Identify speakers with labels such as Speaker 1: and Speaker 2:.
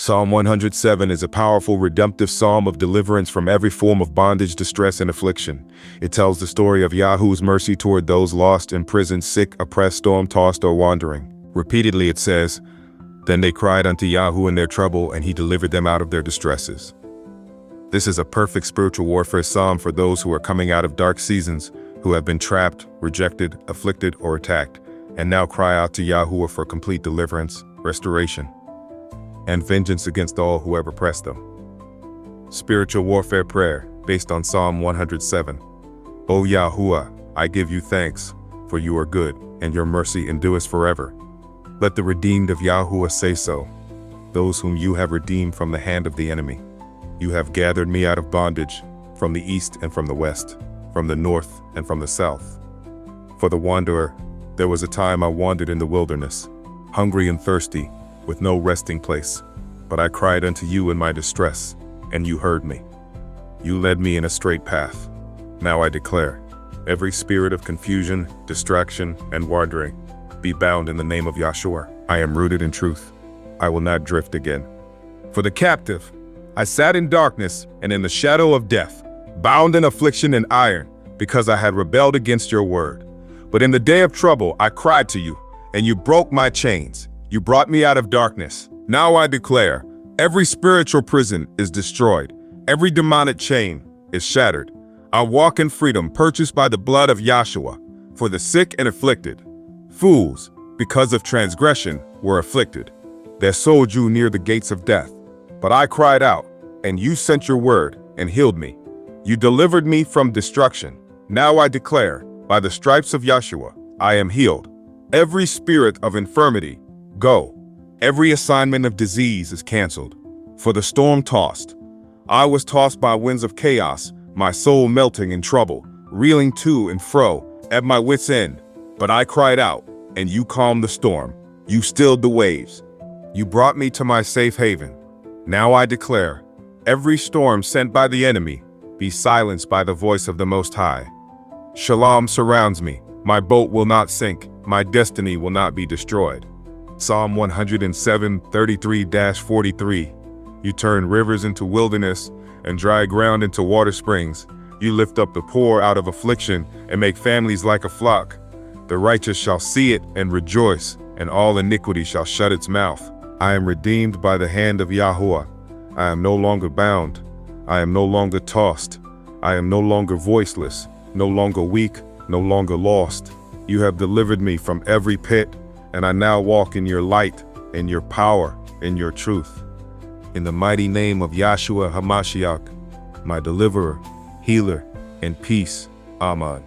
Speaker 1: Psalm 107 is a powerful, redemptive psalm of deliverance from every form of bondage, distress, and affliction. It tells the story of Yahuwah's mercy toward those lost, imprisoned, sick, oppressed, storm-tossed, or wandering. Repeatedly it says, "Then they cried unto Yahuwah in their trouble, and he delivered them out of their distresses." This is a perfect spiritual warfare psalm for those who are coming out of dark seasons, who have been trapped, rejected, afflicted, or attacked, and now cry out to Yahuwah for complete deliverance, restoration, and vengeance against all who have oppressed them. Spiritual warfare prayer based on Psalm 107. O Yahuwah, I give you thanks, for you are good, and your mercy endures forever. Let the redeemed of Yahuwah say so, those whom you have redeemed from the hand of the enemy. You have gathered me out of bondage, from the east and from the west, from the north and from the south. For the wanderer, there was a time I wandered in the wilderness, hungry and thirsty, with no resting place. But I cried unto you in my distress, and you heard me. You led me in a straight path. Now I declare, every spirit of confusion, distraction, and wandering, be bound in the name of Yahuwah. I am rooted in truth. I will not drift again. For the captive, I sat in darkness and in the shadow of death, bound in affliction and iron, because I had rebelled against your word. But in the day of trouble I cried to you, and you broke my chains. You brought me out of darkness. Now I declare, every spiritual prison is destroyed. Every demonic chain is shattered. I walk in freedom purchased by the blood of Yahuwah. For the sick and afflicted, fools, because of transgression, were afflicted. They sold you near the gates of death. But I cried out, and you sent your word and healed me. You delivered me from destruction. Now I declare, by the stripes of Yahuwah, I am healed. Every spirit of infirmity, go. Every assignment of disease is canceled. For the storm tossed, I was tossed by winds of chaos, my soul melting in trouble, reeling to and fro, at my wit's end. But I cried out, and you calmed the storm. You stilled the waves. You brought me to my safe haven. Now I declare, every storm sent by the enemy, be silenced by the voice of the Most High. Shalom surrounds me. My boat will not sink. My destiny will not be destroyed. Psalm 107, 33-43. You turn rivers into wilderness and dry ground into water springs. You lift up the poor out of affliction and make families like a flock. The righteous shall see it and rejoice, and all iniquity shall shut its mouth. I am redeemed by the hand of Yahuwah. I am no longer bound. I am no longer tossed. I am no longer voiceless, no longer weak, no longer lost. You have delivered me from every pit, and I now walk in your light, in your power, in your truth. In the mighty name of Yahshua HaMashiach, my deliverer, healer, and peace. Amen.